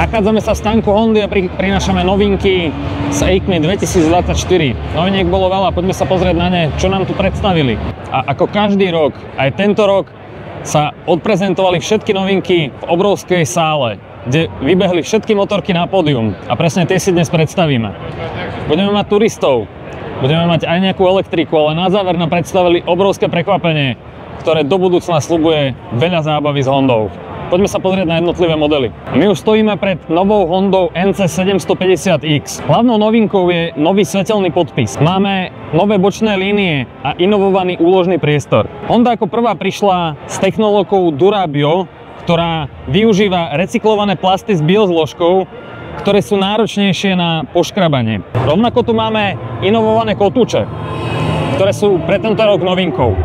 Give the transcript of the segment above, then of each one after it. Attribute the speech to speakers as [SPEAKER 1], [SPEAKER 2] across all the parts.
[SPEAKER 1] Nachádzame sa v stánku Hondy a prinášame novinky z EICMA 2024. Noviniek bolo veľa, poďme sa pozrieť na ne, čo nám tu predstavili. A ako každý rok, aj tento rok sa odprezentovali všetky novinky v obrovskej sále, kde vybehli všetky motorky na pódium a presne tie si dnes predstavíme. Budeme mať turistov, budeme mať aj nejakú elektriku, ale na záver nám predstavili obrovské prekvapenie, ktoré do budúcna sľubuje veľa zábavy s Hondou. Poďme sa pozrieť na jednotlivé modely. My už stojíme pred novou Hondou NC750X. Hlavnou novinkou je nový svetelný podpis. Máme nové bočné línie a inovovaný úložný priestor. Honda ako prvá prišla s technológiou Durabio, ktorá využíva recyklované plasty s biozložkou, ktoré sú náročnejšie na poškrabanie. Rovnako tu máme inovované kotúče, ktoré sú pre tento rok novinkou.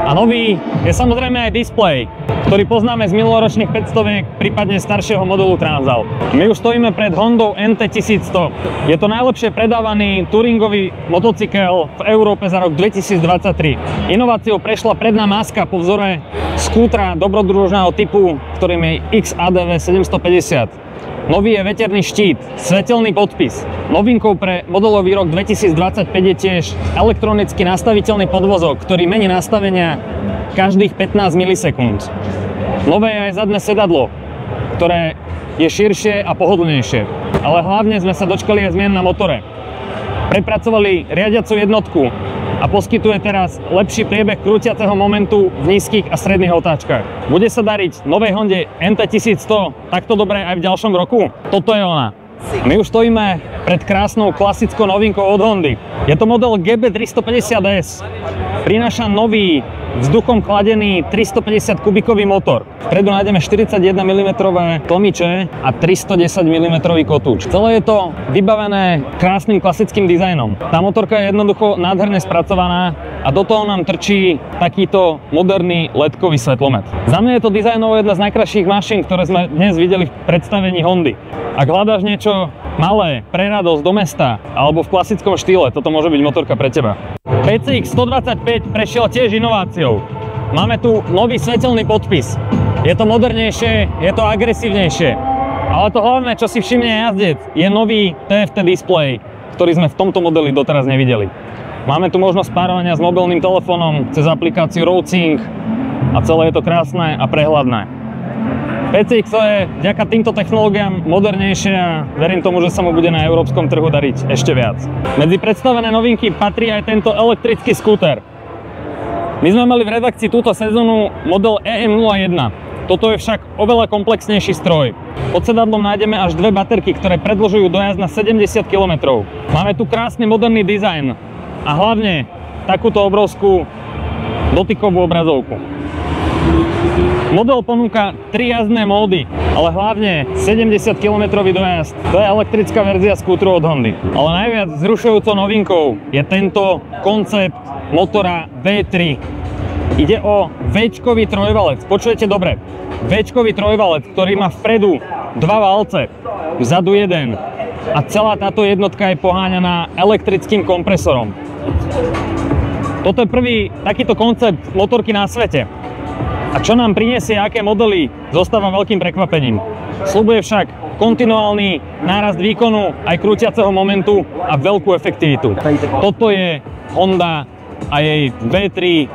[SPEAKER 1] A nový je samozrejme aj displej, ktorý poznáme z minuloročných 500, prípadne staršieho modelu Transal. My už stojíme pred Hondou NT1100. Je to najlepšie predávaný touringový motocykel v Európe za rok 2023. Inováciou prešla predná maska po vzore skútra dobrodružného typu, ktorým je XADV 750. Nový je veterný štít, svetelný podpis. Novinkou pre modelový rok 2025 je tiež elektronicky nastaviteľný podvozok, ktorý mení nastavenia každých 15 milisekúnd. Nové je aj zadné sedadlo, ktoré je širšie a pohodlnejšie. Ale hlavne sme sa dočkali aj zmien na motore. Prepracovali riadiacu jednotku a poskytuje teraz lepší priebeh krútiaceho momentu v nízkych a stredných otáčkach. Bude sa dariť novej Honde NT1100 takto dobre aj v ďalšom roku? Toto je ona. My už stojíme pred krásnou klasickou novinkou od Hondy. Je to model GB350S. Prináša nový vzduchom chladený 350 kubikový motor. Vpredu nájdeme 41 mm tlmiče a 310 mm kotúč. Celé je to vybavené krásnym klasickým dizajnom. Tá motorka je jednoducho nádherne spracovaná a do toho nám trčí takýto moderný LED-kový svetlomet. Za mňa je to dizajnovo jedna z najkrajších mašín, ktoré sme dnes videli v predstavení Hondy. Ak hľadáš niečo malé, pre radosť do mesta alebo v klasickom štýle, toto môže byť motorka pre teba. PCX 125 prešiel tiež inováciou. Máme tu nový svetelný podpis. Je to modernejšie, je to agresívnejšie. Ale to hlavné, čo si všimne jazdec, je nový TFT displej, ktorý sme v tomto modeli doteraz nevideli. Máme tu možnosť párovania s mobilným telefónom cez aplikáciu RoadSync a celé je to krásne a prehľadné. PCX je vďaka týmto technológiám modernejšie a verím tomu, že sa mu bude na európskom trhu dariť ešte viac. Medzi predstavené novinky patrí aj tento elektrický skúter. My sme mali v redakcii túto sezónu model EM01. Toto je však oveľa komplexnejší stroj. Pod sedadlom nájdeme až dve baterky, ktoré predĺžujú dojazd na 70 km. Máme tu krásny moderný dizajn a hlavne takúto obrovskú dotykovú obrazovku. Model ponúka 3 jazdné módy, ale hlavne 70 km dojazd. To je elektrická verzia skútru od Hondy. Ale najviac vzrušujúcou novinkou je tento koncept motora V3. Ide o V-čkový trojvalec. Počujete dobre. V-čkový trojvalec, ktorý má vpredu 2 valce, vzadu 1. A celá táto jednotka je poháňaná elektrickým kompresorom. Toto je prvý takýto koncept motorky na svete. A čo nám prinesie, aké modely, zostáva veľkým prekvapením. Sľubuje však kontinuálny nárast výkonu, aj krútiaceho momentu a veľkú efektivitu. Toto je Honda a jej V3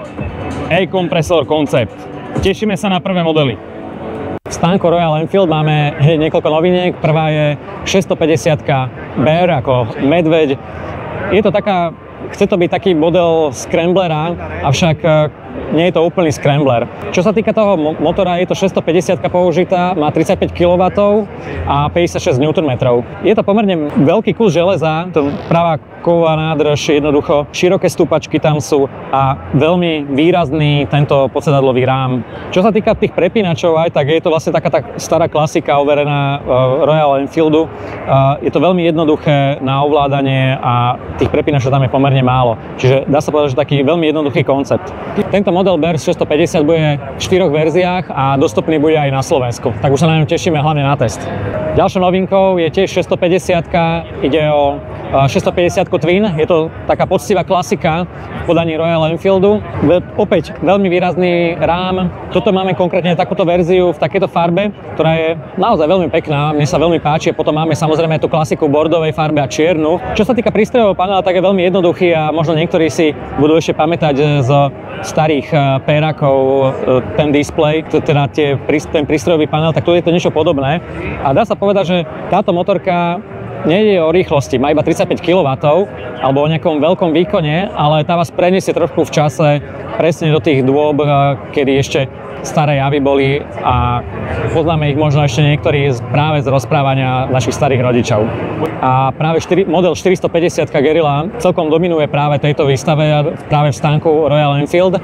[SPEAKER 1] e-kompresor koncept. Tešíme sa na prvé modely. V stánku Royal Enfield máme niekoľko noviniek. Prvá je 650 Bear ako medveď. Je to taká, chce to byť taký model scramblera, avšak nie je to úplný scrambler. Čo sa týka toho motora, je to 650 použitá, má 35 kW a 56 Nm. Je to pomerne veľký kus železa, to pravá kovová nádrž, jednoducho široké stúpačky tam sú a veľmi výrazný tento podsedadlový rám. Čo sa týka tých prepínačov aj, tak je to vlastne taká tá stará klasika overená Royal Enfieldu. Je to veľmi jednoduché na ovládanie a tých prepínačov tam je pomerne málo. Čiže dá sa povedať, že taký veľmi jednoduchý koncept. Tento model BER 650 bude v 4 verziách a dostupný bude aj na Slovensku. Tak už sa na ňom tešíme hlavne na test. Ďalšou novinkou je tiež 650, ide o 650 Twin. Je to taká poctivá klasika v podaní Royal Enfieldu. Opäť veľmi výrazný rám. Toto máme konkrétne takúto verziu v takejto farbe, ktorá je naozaj veľmi pekná. Mne sa veľmi páči. Potom máme samozrejme tú klasiku bordovej farbe a čiernu. Čo sa týka prístrojového panela, tak je veľmi jednoduchý a možno niektorí si budú ešte pamätať z starých pérakov ten displej, teda ten prístrojový panel, tak tu je to niečo podobné. A dá sa povedať, že táto motorka nejde o rýchlosti, má iba 35 kW alebo o nejakom veľkom výkone, ale tá vás preniesie trošku v čase presne do tých dôb, kedy ešte staré javy boli a poznáme ich možno ešte niektorí práve z rozprávania našich starých rodičov. A práve model 450 Guerrilla celkom dominuje práve tejto výstave, práve v stánku Royal Enfield.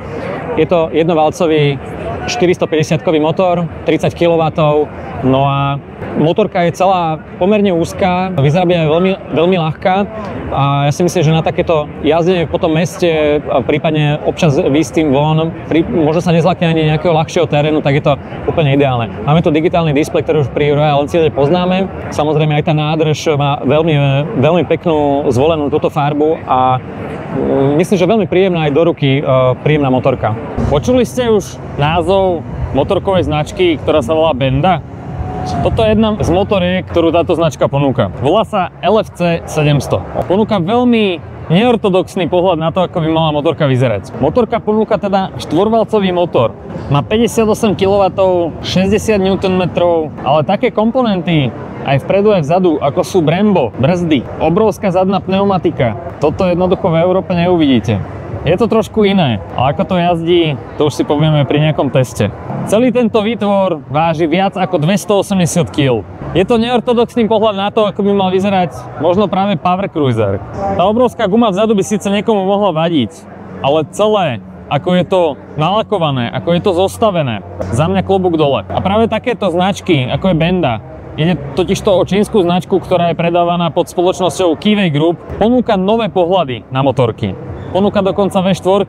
[SPEAKER 1] Je to jednovalcový 450-kový motor, 30 kW, no a motorka je celá pomerne úzká, vyzerá byť aj veľmi ľahká a ja si myslím, že na takéto jazdenie po tom meste, prípadne občas výjsť tým von, možno sa nezlakne ani nejakého ľahšieho terénu, tak je to úplne ideálne. Máme tu digitálny displej, ktorý už pri Royal Enfielde poznáme. Samozrejme aj tá nádrž má veľmi peknú zvolenú túto farbu a myslím, že veľmi príjemná aj do ruky, príjemná motorka. Počuli ste už názov motorkovej značky, ktorá sa volá Benda? Toto je jedna z motoriek, ktorú táto značka ponúka. Volá sa LFC 700. Ponúka veľmi neortodoxný pohľad na to, ako by mala motorka vyzerať. Motorka ponúka teda štvorvalcový motor. Má 58 kW, 60 Nm, ale také komponenty aj vpredu, aj vzadu, ako sú Brembo, brzdy, obrovská zadná pneumatika. Toto jednoducho v Európe neuvidíte. Je to trošku iné, ale ako to jazdí, to už si povieme pri nejakom teste. Celý tento výtvor váži viac ako 280 kg. Je to neortodoxný pohľad na to, ako by mal vyzerať možno práve Power Cruiser. Tá obrovská guma vzadu by síce niekomu mohla vadiť, ale celé, ako je to nalakované, ako je to zostavené, za mňa klobúk dole. A práve takéto značky, ako je Benda, ide totižto o čínsku značku, ktorá je predávaná pod spoločnosťou Kivei Group, ponúka nové pohľady na motorky. Ponúka dokonca V4,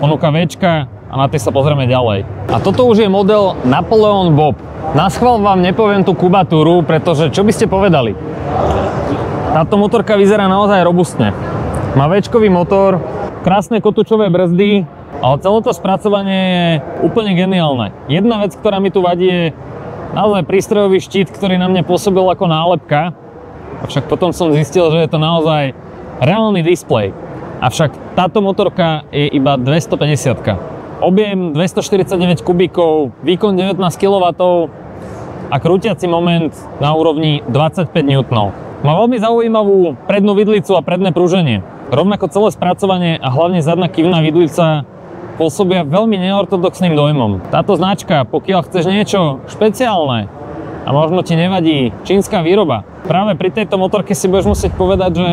[SPEAKER 1] ponúka Včka a na tie sa pozrieme ďalej. A toto už je model Napoleon Bob. Naschvál vám nepoviem tú kubatúru, pretože čo by ste povedali? Táto motorka vyzerá naozaj robustne. Má Včkový motor, krásne kotúčové brzdy, ale celé to spracovanie je úplne geniálne. Jedna vec, ktorá mi tu vadí, je naozaj prístrojový štít, ktorý na mne pôsobil ako nálepka. Avšak potom som zistil, že je to naozaj reálny displej. Avšak táto motorka je iba 250-ka. Objem 249 kubíkov, výkon 19 kW a krútiaci moment na úrovni 25 N. Má veľmi zaujímavú prednú vidlicu a predné pruženie. Rovnako celé spracovanie a hlavne zadná kývna vidlica pôsobia veľmi neortodoxným dojmom. Táto značka, pokiaľ chceš niečo špeciálne a možno ti nevadí čínska výroba, práve pri tejto motorke si budeš musieť povedať, že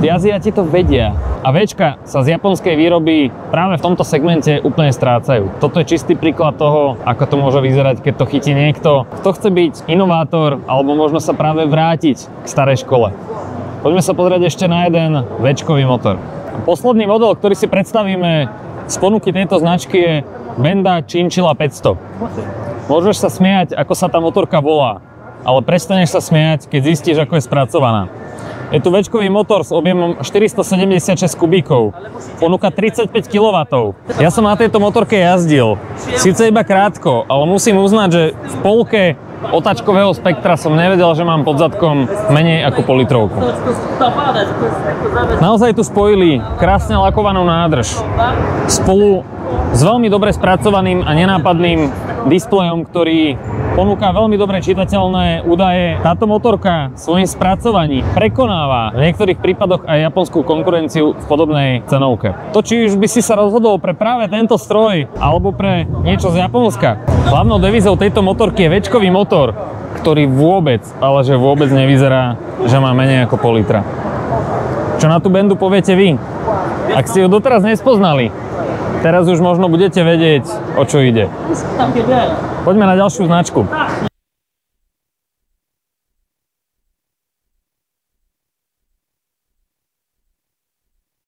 [SPEAKER 1] Aziati to vedia. A Včka sa z japonskej výroby práve v tomto segmente úplne strácajú. Toto je čistý príklad toho, ako to môže vyzerať, keď to chytí niekto, kto chce byť inovátor alebo možno sa práve vrátiť k starej škole. Poďme sa pozrieť ešte na jeden Včkový motor. Posledný model, ktorý si predstavíme z ponuky tejto značky, je Benda Chinchilla 500. Môžeš sa smiať, ako sa tá motorka volá, ale prestaneš sa smiať, keď zistíš, ako je spracovaná. Je tu Včkový motor s objemom 476 kubíkov. Ponúka 35 kW. Ja som na tejto motorke jazdil. Síce iba krátko, ale musím uznať, že v polke otáčkového spektra som nevedel, že mám pod zadkom menej ako politrovku. Naozaj tu spojili krásne lakovanú nádrž spolu s veľmi dobre spracovaným a nenápadným displejom, ktorý ponúka veľmi dobre čitateľné údaje. Táto motorka svojím spracovaním prekonáva v niektorých prípadoch aj japonskú konkurenciu v podobnej cenovke. To, či už by si sa rozhodol pre práve tento stroj alebo pre niečo z Japonska, hlavnou devízou tejto motorky je Včkový motor, ktorý vôbec, ale že vôbec nevyzerá, že má menej ako pol litra. Čo na tú Bendu poviete vy? Ak ste ju doteraz nespoznali, teraz už možno budete vedieť, o čo ide. Poďme na ďalšiu značku.